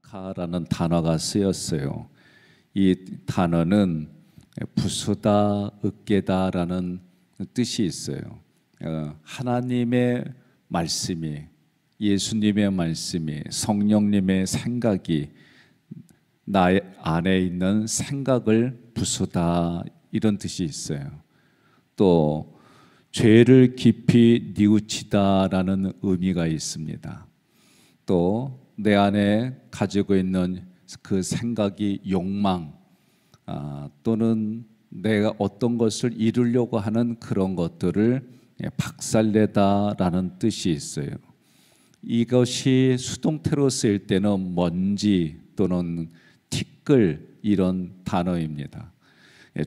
카라는 단어가 쓰였어요. 이 단어는 부수다, 으깨다라는 뜻이 있어요. 하나님의 말씀이, 예수님의 말씀이, 성령님의 생각이 나 안에 있는 생각을 부수다, 이런 뜻이 있어요. 또 죄를 깊이 뉘우치다라는 의미가 있습니다. 또 내 안에 가지고 있는 그 생각이 욕망, 또는 내가 어떤 것을 이루려고 하는 그런 것들을 박살내다라는 뜻이 있어요. 이것이 수동태로 쓰일 때는 먼지 또는 티끌, 이런 단어입니다.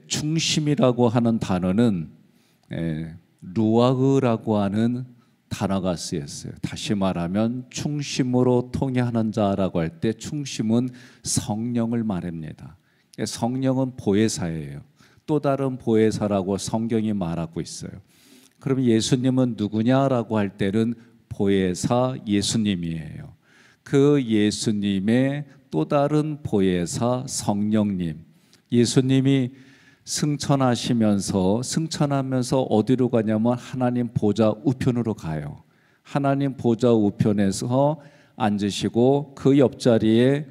충심이라고 하는 단어는 루아흐라고 하는 단어가 쓰였어요. 다시 말하면 충심으로 통해하는 자라고 할 때 충심은 성령을 말합니다. 성령은 보혜사예요. 또 다른 보혜사라고 성경이 말하고 있어요. 그럼 예수님은 누구냐라고 할 때는 보혜사 예수님이에요. 그 예수님의 또 다른 보혜사 성령님, 예수님이 승천하면서 어디로 가냐면 하나님 보좌 우편으로 가요. 하나님 보좌 우편에서 앉으시고 그 옆자리에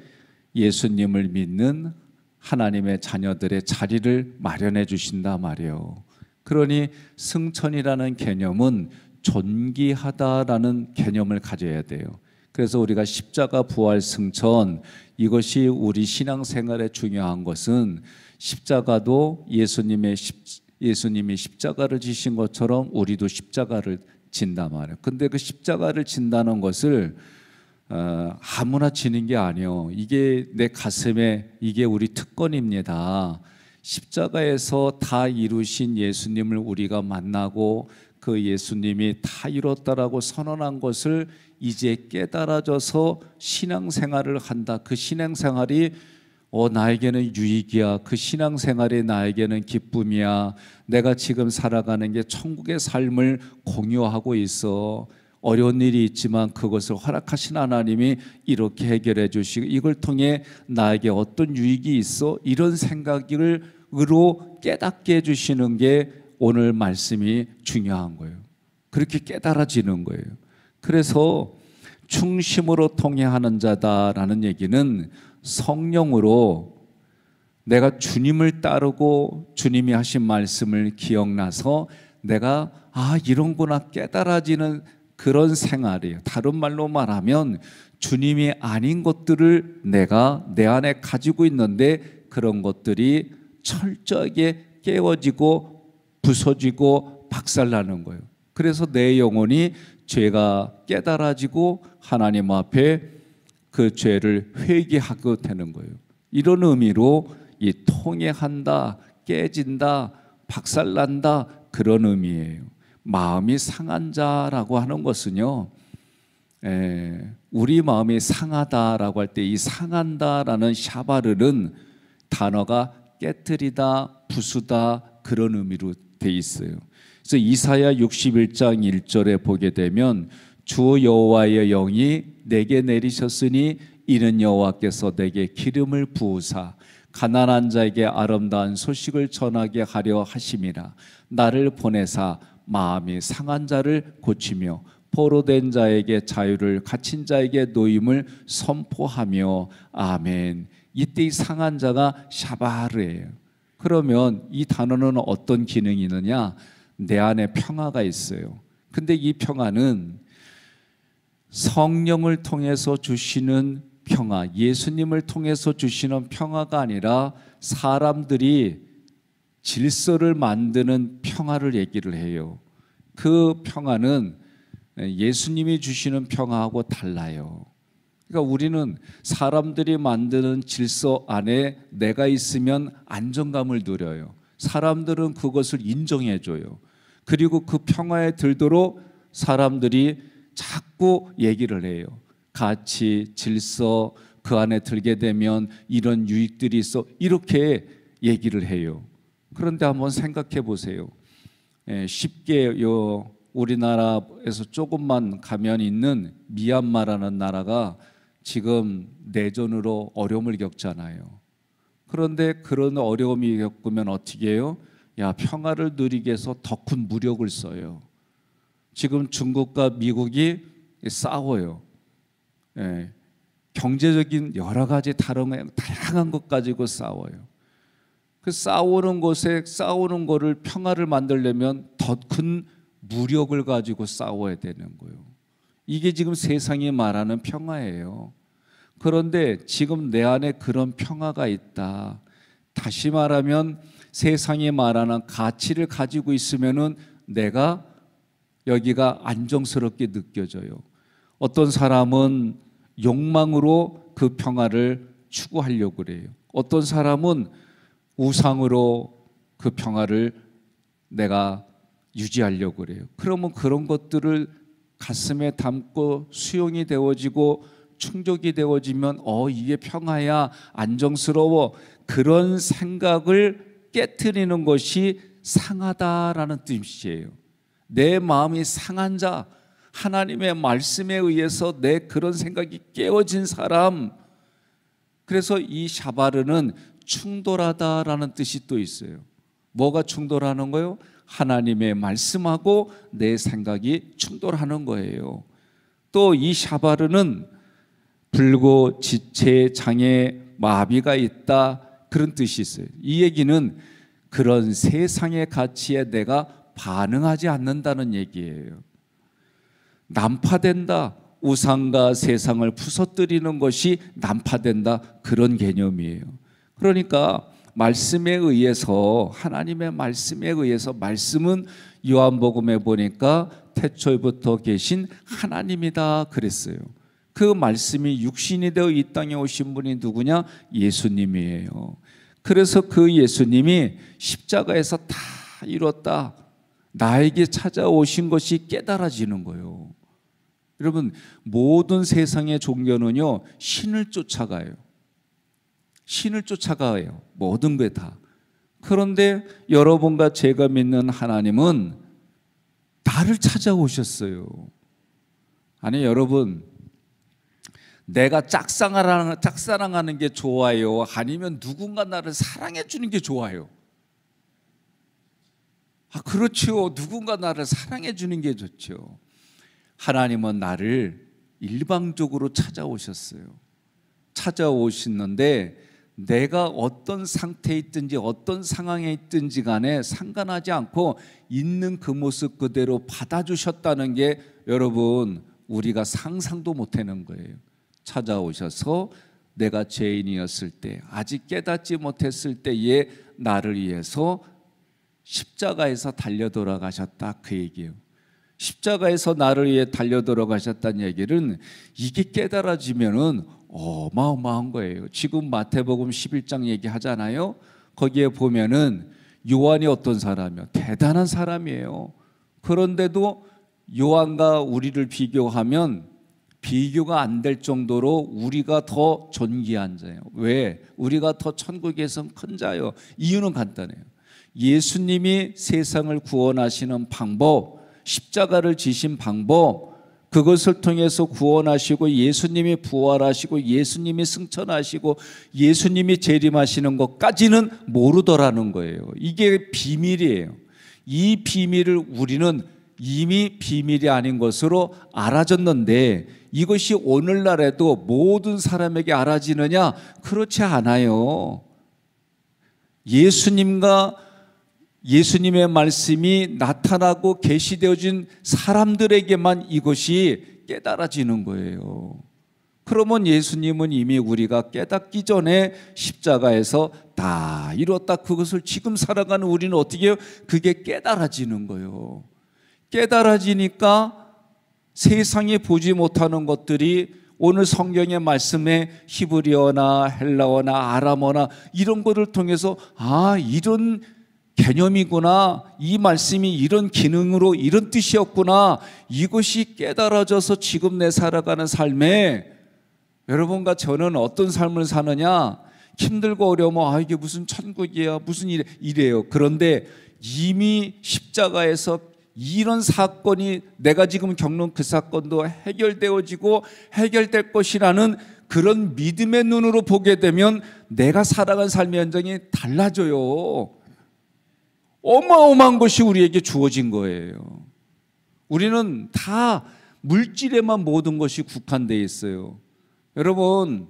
예수님을 믿는 하나님의 자녀들의 자리를 마련해 주신다 말이에요. 그러니 승천이라는 개념은 존귀하다라는 개념을 가져야 돼요. 그래서 우리가 십자가 부활 승천, 이것이 우리 신앙생활에 중요한 것은 십자가도 예수님이 십자가를 지신 것처럼 우리도 십자가를 진단 말이에요. 근데 그 십자가를 진다는 것을 아무나 지는 게 아니에요. 이게 내 가슴에, 이게 우리 특권입니다. 십자가에서 다 이루신 예수님을 우리가 만나고 그 예수님이 다 이뤘다라고 선언한 것을 이제 깨달아져서 신앙생활을 한다. 그 신앙생활이 나에게는 유익이야. 그 신앙생활이 나에게는 기쁨이야. 내가 지금 살아가는 게 천국의 삶을 공유하고 있어. 어려운 일이 있지만 그것을 허락하신 하나님이 이렇게 해결해 주시고 이걸 통해 나에게 어떤 유익이 있어? 이런 생각으로 깨닫게 해주시는 게 오늘 말씀이 중요한 거예요. 그렇게 깨달아지는 거예요. 그래서 충심으로 통해하는 자다라는 얘기는 성령으로 내가 주님을 따르고 주님이 하신 말씀을 기억나서 내가 이런구나 깨달아지는 그런 생활이에요. 다른 말로 말하면 주님이 아닌 것들을 내가 내 안에 가지고 있는데 그런 것들이 철저하게 깨어지고 부서지고 박살나는 거예요. 그래서 내 영혼이 죄가 깨달아지고 하나님 앞에 그 죄를 회개하게 되는 거예요. 이런 의미로 이 통해한다, 깨진다, 박살난다, 그런 의미예요. 마음이 상한 자라고 하는 것은요, 우리 마음이 상하다라고 할 때 이 상한다라는 샤바르는 단어가 깨뜨리다, 부수다, 그런 의미로 돼 있어요. 그래서 이사야 61장 1절에 보게 되면 주 여호와의 영이 내게 내리셨으니 이는 여호와께서 내게 기름을 부으사 가난한 자에게 아름다운 소식을 전하게 하려 하심이라. 나를 보내사 마음이 상한 자를 고치며 포로된 자에게 자유를, 갇힌 자에게 노임을 선포하며. 아멘. 이때 이 상한 자가 샤바르예요. 그러면 이 단어는 어떤 기능이 있느냐? 내 안에 평화가 있어요. 근데 이 평화는 성령을 통해서 주시는 평화, 예수님을 통해서 주시는 평화가 아니라 사람들이 질서를 만드는 평화를 얘기를 해요. 그 평화는 예수님이 주시는 평화하고 달라요. 그러니까 우리는 사람들이 만드는 질서 안에 내가 있으면 안정감을 누려요. 사람들은 그것을 인정해줘요. 그리고 그 평화에 들도록 사람들이 자꾸 얘기를 해요. 가치, 질서, 그 안에 들게 되면 이런 유익들이 있어, 이렇게 얘기를 해요. 그런데 한번 생각해 보세요. 쉽게 우리나라에서 조금만 가면 있는 미얀마라는 나라가 지금 내전으로 어려움을 겪잖아요. 그런데 그런 어려움이 겪으면 어떻게 해요? 야, 평화를 누리기 위해서 더 큰 무력을 써요. 지금 중국과 미국이 싸워요. 예, 경제적인 여러 가지 다양한 것 가지고 싸워요. 그 싸우는 거를 평화를 만들려면 더 큰 무력을 가지고 싸워야 되는 거예요. 이게 지금 세상이 말하는 평화예요. 그런데 지금 내 안에 그런 평화가 있다. 다시 말하면 세상이 말하는 가치를 가지고 있으면은 내가 여기가 안정스럽게 느껴져요. 어떤 사람은 욕망으로 그 평화를 추구하려고 그래요. 어떤 사람은 우상으로 그 평화를 내가 유지하려고 그래요. 그러면 그런 것들을 가슴에 담고 수용이 되어지고 충족이 되어지면 이게 평화야, 안정스러워, 그런 생각을 깨트리는 것이 상하다라는 뜻이에요. 내 마음이 상한 자, 하나님의 말씀에 의해서 내 그런 생각이 깨어진 사람, 그래서 이 샤바르는 충돌하다라는 뜻이 또 있어요. 뭐가 충돌하는 거예요? 하나님의 말씀하고 내 생각이 충돌하는 거예요. 또 이 샤바르는 불고 지체 장애 마비가 있다, 그런 뜻이 있어요. 이 얘기는 그런 세상의 가치에 내가 반응하지 않는다는 얘기예요. 난파된다, 우상과 세상을 부서뜨리는 것이 난파된다, 그런 개념이에요. 그러니까 말씀에 의해서, 하나님의 말씀에 의해서, 말씀은 요한복음에 보니까 태초부터 계신 하나님이다 그랬어요. 그 말씀이 육신이 되어 이 땅에 오신 분이 누구냐? 예수님이에요. 그래서 그 예수님이 십자가에서 다 이뤘다, 나에게 찾아오신 것이 깨달아지는 거예요. 여러분, 모든 세상의 종교는요, 신을 쫓아가요. 신을 쫓아가요. 모든 게 다. 그런데 여러분과 제가 믿는 하나님은 나를 찾아오셨어요. 아니, 여러분, 내가 짝사랑하는 게 좋아요? 아니면 누군가 나를 사랑해 주는 게 좋아요? 그렇죠. 누군가 나를 사랑해 주는 게 좋죠. 하나님은 나를 일방적으로 찾아오셨어요. 찾아오시는데 내가 어떤 상태에 있든지 어떤 상황에 있든지 간에 상관하지 않고 있는 그 모습 그대로 받아주셨다는 게 여러분, 우리가 상상도 못하는 거예요. 찾아오셔서 내가 죄인이었을 때, 아직 깨닫지 못했을 때에 나를 위해서 십자가에서 달려 돌아가셨다, 그 얘기예요. 십자가에서 나를 위해 달려 돌아가셨다는 얘기는 이게 깨달아지면은 어마어마한 거예요. 지금 마태복음 11장 얘기하잖아요. 거기에 보면은 요한이 어떤 사람이요? 대단한 사람이에요. 그런데도 요한과 우리를 비교하면 비교가 안 될 정도로 우리가 더 존귀한 자예요. 왜? 우리가 더 천국에선 큰 자예요. 이유는 간단해요. 예수님이 세상을 구원하시는 방법, 십자가를 지신 방법, 그것을 통해서 구원하시고 예수님이 부활하시고 예수님이 승천하시고 예수님이 재림하시는 것까지는 모르더라는 거예요. 이게 비밀이에요. 이 비밀을 우리는 이미 비밀이 아닌 것으로 알아졌는데 이것이 오늘날에도 모든 사람에게 알아지느냐? 그렇지 않아요. 예수님의 말씀이 나타나고 계시되어진 사람들에게만 이것이 깨달아지는 거예요. 그러면 예수님은 이미 우리가 깨닫기 전에 십자가에서 다 이뤘다, 그것을 지금 살아가는 우리는 어떻게 해요? 그게 깨달아지는 거예요. 깨달아지니까 세상이 보지 못하는 것들이 오늘 성경의 말씀에 히브리어나 헬라어나 아람어나 이런 것을 통해서 이런 개념이구나, 이 말씀이 이런 기능으로 이런 뜻이었구나, 이것이 깨달아져서 지금 내 살아가는 삶에 여러분과 저는 어떤 삶을 사느냐? 힘들고 어려우면 이게 무슨 천국이야, 무슨 이래요. 그런데 이미 십자가에서 이런 사건이 내가 지금 겪는 그 사건도 해결되어지고 해결될 것이라는 그런 믿음의 눈으로 보게 되면 내가 살아간 삶의 현장이 달라져요. 어마어마한 것이 우리에게 주어진 거예요. 우리는 다 물질에만 모든 것이 국한되어 있어요. 여러분,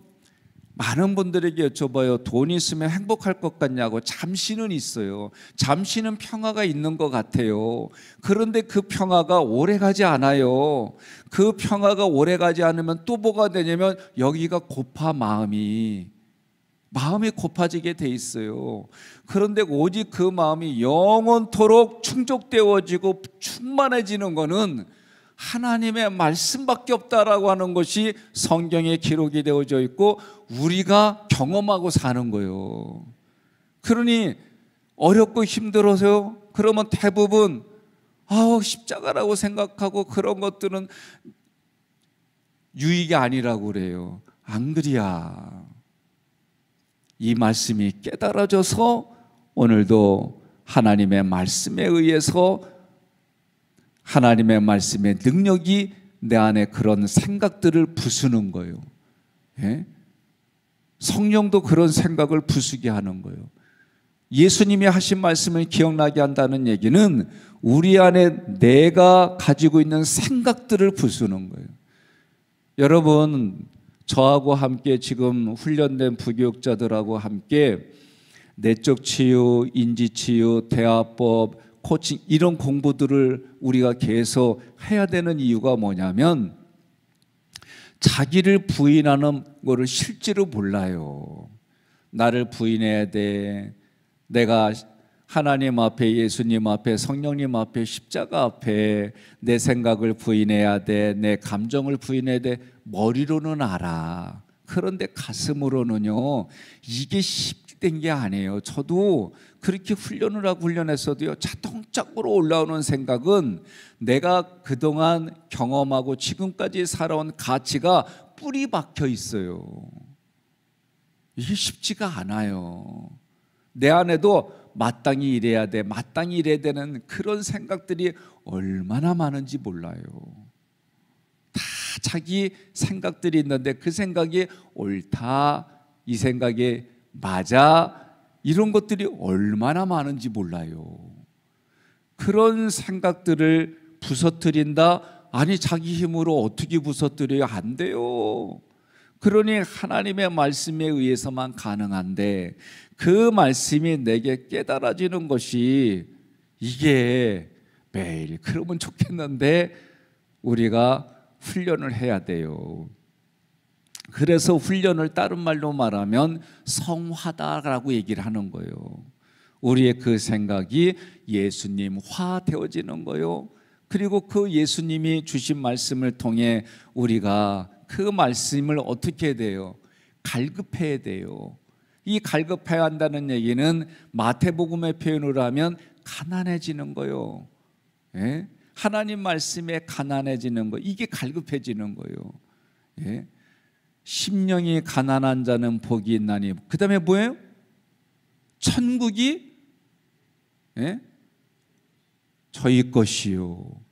많은 분들에게 여쭤봐요. 돈 있으면 행복할 것 같냐고. 잠시는 있어요. 잠시는 평화가 있는 것 같아요. 그런데 그 평화가 오래가지 않아요. 그 평화가 오래가지 않으면 또 뭐가 되냐면 여기가 고파 마음이 고파지게 돼 있어요. 그런데 오직 그 마음이 영원토록 충족되어지고 충만해지는 것은 하나님의 말씀밖에 없다라고 하는 것이 성경에 기록이 되어져 있고 우리가 경험하고 사는 거예요. 그러니 어렵고 힘들어서요. 그러면 대부분 십자가라고 생각하고 그런 것들은 유익이 아니라고 그래요. 안 그래야. 이 말씀이 깨달아져서 오늘도 하나님의 말씀에 의해서 하나님의 말씀의 능력이 내 안에 그런 생각들을 부수는 거예요. 예? 성령도 그런 생각을 부수게 하는 거예요. 예수님이 하신 말씀을 기억나게 한다는 얘기는 우리 안에 내가 가지고 있는 생각들을 부수는 거예요. 여러분, 저하고 함께 지금 훈련된 부교육자들하고 함께 내적 치유, 인지 치유, 대화법, 코칭 이런 공부들을 우리가 계속 해야 되는 이유가 뭐냐면 자기를 부인하는 거를 실제로 몰라요. 나를 부인해야 돼. 내가 하나님 앞에, 예수님 앞에, 성령님 앞에, 십자가 앞에 내 생각을 부인해야 돼. 내 감정을 부인해야 돼. 머리로는 알아. 그런데 가슴으로는요, 이게 쉽된 게 아니에요. 저도 그렇게 훈련을 하고 훈련했어도요, 자동적으로 올라오는 생각은 내가 그동안 경험하고 지금까지 살아온 가치가 뿌리 박혀 있어요. 이게 쉽지가 않아요. 내 안에도 마땅히 이래야 돼, 마땅히 이래야 되는 그런 생각들이 얼마나 많은지 몰라요. 다 자기 생각들이 있는데 그 생각이 옳다, 이 생각이 맞아, 이런 것들이 얼마나 많은지 몰라요. 그런 생각들을 부서뜨린다? 아니, 자기 힘으로 어떻게 부서뜨려야 안 돼요. 그러니 하나님의 말씀에 의해서만 가능한데 그 말씀이 내게 깨달아지는 것이 이게 매일 그러면 좋겠는데 우리가 훈련을 해야 돼요. 그래서 훈련을 다른 말로 말하면 성화다라고 얘기를 하는 거예요. 우리의 그 생각이 예수님화 되어지는 거예요. 그리고 그 예수님이 주신 말씀을 통해 우리가 그 말씀을 어떻게 해야 돼요? 갈급해야 돼요. 이 갈급해야 한다는 얘기는 마태복음의 표현으로 하면 가난해지는 거예요. 예? 하나님 말씀에 가난해지는 거, 이게 갈급해지는 거예요. 예? 심령이 가난한 자는 복이 있나니, 그 다음에 뭐예요? 천국이 저희 것이요.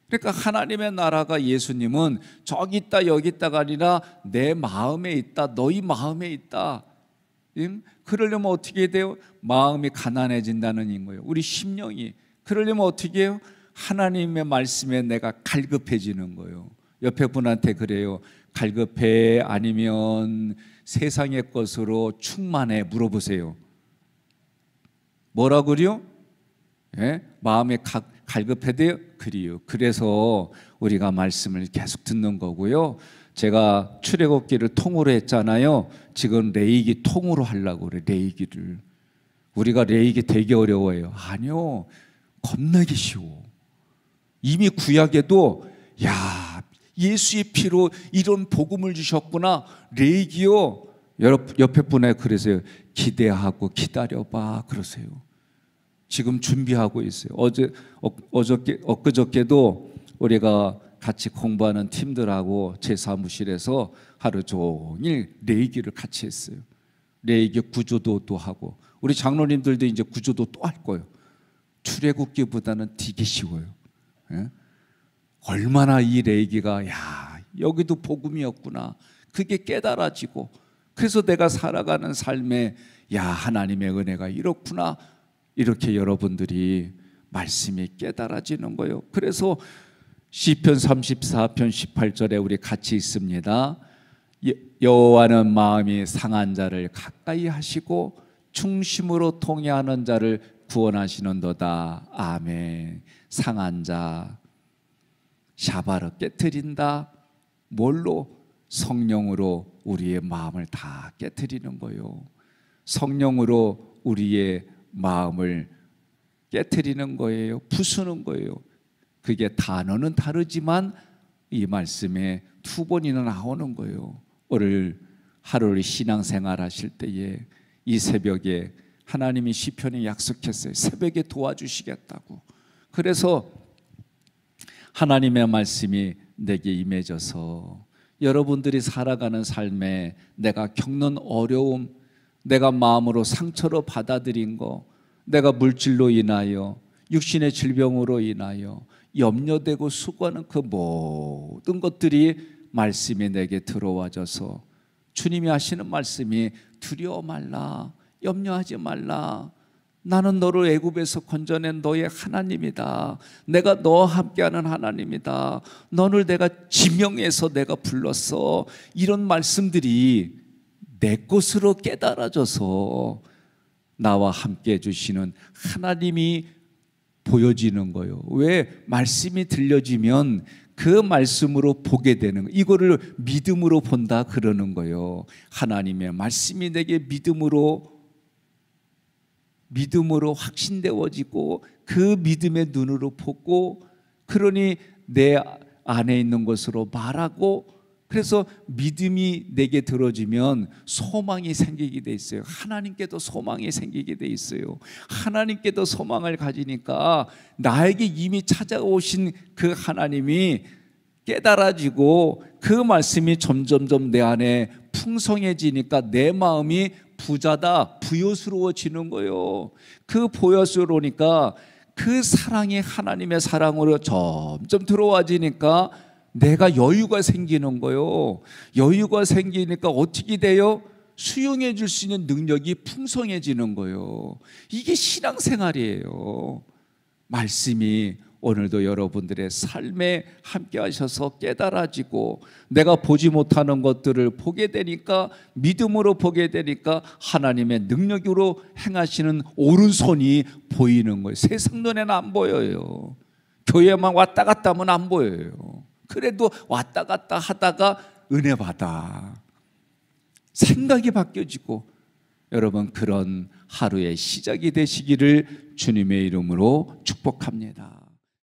그러니까 하나님의 나라가, 예수님은 저기 있다 여기 있다가 아니라 내 마음에 있다, 너희 마음에 있다. 그러려면 어떻게 돼요? 마음이 가난해진다는 거예요. 우리 심령이. 그러려면 어떻게 해요? 하나님의 말씀에 내가 갈급해지는 거예요. 옆에 분한테 그래요. 갈급해? 아니면 세상의 것으로 충만해? 물어보세요. 뭐라 그래요? 예? 마음에 갈급해야 돼요? 그래요. 그래서 우리가 말씀을 계속 듣는 거고요. 제가 출애굽기를 통으로 했잖아요. 지금 레위기 통으로 하려고 그래. 레위기를. 우리가 레위기 되게 어려워요. 아니요, 겁나게 쉬워. 이미 구약에도 야, 예수의 피로 이런 복음을 주셨구나. 레위기요. 옆에 분에 그러세요. 기대하고 기다려봐 그러세요. 지금 준비하고 있어요. 엊그저께도 우리가 같이 공부하는 팀들하고 제 사무실에서 하루 종일 레위기를 같이 했어요. 레위기 구조도도 하고, 우리 장로님들도 이제 구조도 또 할 거예요. 출애굽기보다는 되게 쉬워요. 예? 얼마나 이 레위기가, 야, 여기도 복음이었구나. 그게 깨달아지고, 그래서 내가 살아가는 삶에 야, 하나님의 은혜가 이렇구나, 이렇게 여러분들이 말씀이 깨달아지는 거예요. 그래서 시편 34편 18절에 우리 같이 있습니다. 여호와는 마음이 상한 자를 가까이 하시고 중심으로 통회하는 자를 구원하시는도다. 아멘. 상한 자 샤바르 깨트린다. 뭘로? 성령으로 우리의 마음을 다 깨트리는 거예요. 성령으로 우리의 마음을 깨트리는 거예요. 부수는 거예요. 그게 단어는 다르지만 이 말씀에 두 번이나 나오는 거예요. 오늘 하루를 신앙생활 하실 때에 이 새벽에 하나님이 시편에 약속했어요. 새벽에 도와주시겠다고. 그래서 하나님의 말씀이 내게 임해져서 여러분들이 살아가는 삶에 내가 겪는 어려움, 내가 마음으로 상처로 받아들인 거, 내가 물질로 인하여 육신의 질병으로 인하여 염려되고 수고하는 그 모든 것들이 말씀이 내게 들어와져서 주님이 하시는 말씀이 두려워 말라, 염려하지 말라, 나는 너를 애굽에서 건져낸 너의 하나님이다. 내가 너와 함께하는 하나님이다. 너를 내가 지명해서 내가 불렀어. 이런 말씀들이 내 것으로 깨달아져서 나와 함께 해주시는 하나님이 보여지는 거예요. 왜? 말씀이 들려지면 그 말씀으로 보게 되는 거예요. 이거를 믿음으로 본다 그러는 거예요. 하나님의 말씀이 내게 믿음으로 확신되어지고 그 믿음의 눈으로 보고, 그러니 내 안에 있는 것으로 말하고, 그래서 믿음이 내게 들어지면 소망이 생기게 돼 있어요. 하나님께도 소망이 생기게 돼 있어요. 하나님께도 소망을 가지니까 나에게 이미 찾아오신 그 하나님이 깨달아지고 그 말씀이 점점점 내 안에 풍성해지니까 내 마음이 부자다, 부요스러워지는 거예요. 그 부요스러우니까 그 사랑이 하나님의 사랑으로 점점 들어와지니까 내가 여유가 생기는 거예요. 여유가 생기니까 어떻게 돼요? 수용해 줄 수 있는 능력이 풍성해지는 거예요. 이게 신앙생활이에요. 말씀이 오늘도 여러분들의 삶에 함께 하셔서 깨달아지고, 내가 보지 못하는 것들을 보게 되니까, 믿음으로 보게 되니까 하나님의 능력으로 행하시는 오른손이 보이는 거예요. 세상 눈에는 안 보여요. 교회만 왔다 갔다 하면 안 보여요. 그래도 왔다 갔다 하다가 은혜 받아 생각이 바뀌어지고, 여러분 그런 하루의 시작이 되시기를 주님의 이름으로 축복합니다.